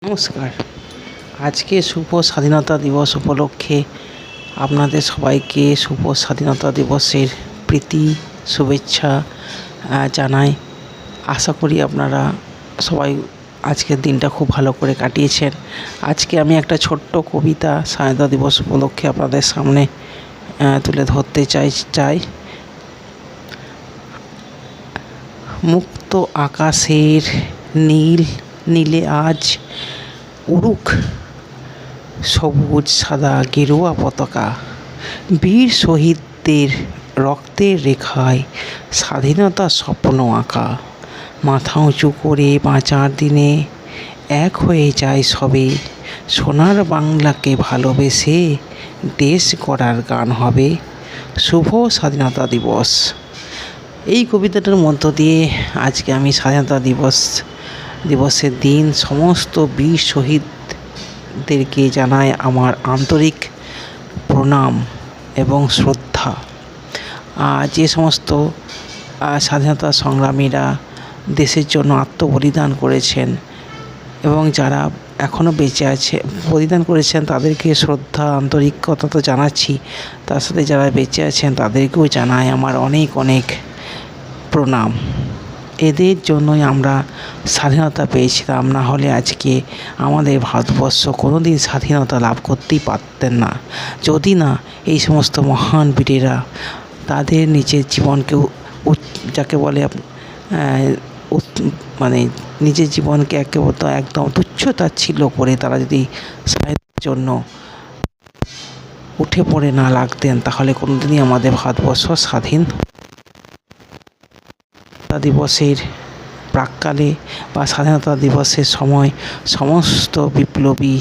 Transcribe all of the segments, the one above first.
নমস্কার। আজকে শুভ স্বাধীনতা দিবস উপলক্ষে আপনাদের সবাইকে শুভ স্বাধীনতা দিবসের প্রীতি শুভেচ্ছা জানাই। আশা করি আপনারা সবাই আজকের দিনটা খুব ভালো করে কাটিয়েছেন। আজকে আমি একটা ছোট্ট কবিতা স্বাধীনতা দিবস উপলক্ষে আপনাদের সামনে তুলে ধরতে চাই। মুক্ত আকাশের নীলে আজ উড়ুক সবুজ সাদা গেরুয়া পতাকা। বীর শহীদদের রক্তের রেখায় স্বাধীনতার স্বপ্ন আঁকা। মাথা উঁচু করে বাঁচার দিনে এক হয়ে যায় সবে। সোনার বাংলাকে ভালোবেসে দেশ গড়ার গান হবে। শুভ স্বাধীনতা দিবস। এই কবিতাটার মধ্য দিয়ে আজকে আমি স্বাধীনতা দিবসের দিন সমস্ত বীর শহীদদেরকে জানাই আমার আন্তরিক প্রণাম এবং শ্রদ্ধা। যে সমস্ত স্বাধীনতা সংগ্রামীরা দেশের জন্য আত্মবলিদান করেছেন এবং যারা এখনও বেঁচে আছে বলিদান করেছেন তাদেরকে শ্রদ্ধা আন্তরিকতা তো জানাচ্ছি, তার সাথে যারা বেঁচে আছেন তাদেরকেও জানাই আমার অনেক অনেক প্রণাম। এদের জন্যই আমরা স্বাধীনতা পেয়েছিলাম, না হলে আজকে আমাদের ভারতবর্ষ কোনো দিন স্বাধীনতা লাভ করতেই পারতেন না, যদি না এই সমস্ত মহান বীরেরা তাদের নিজের জীবনকেও যাকে বলে মানে নিজের জীবনকে একদম তুচ্ছ-তাচ্ছিল্য করে তারা যদি স্বাধীনতার জন্য উঠে পড়ে না লাগতেন তাহলে কোনোদিনই আমাদের ভারতবর্ষ স্বাধীন দিবসের প্রাক্কালে বা স্বাধীনতা দিবসের সময় সমস্ত বিপ্লবী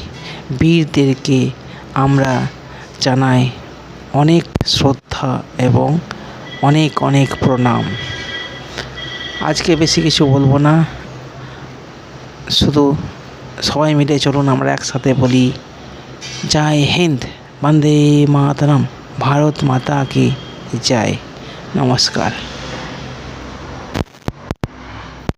বীরদেরকে আমরা জানাই অনেক শ্রদ্ধা এবং অনেক অনেক প্রণাম। আজকে বেশি কিছু বলবো না, শুধু সবাই মিলে চলুন আমরা একসাথে বলি জয় হিন্দ, বন্দে মাতরম, ভারত মাতা কি জয়। নমস্কার।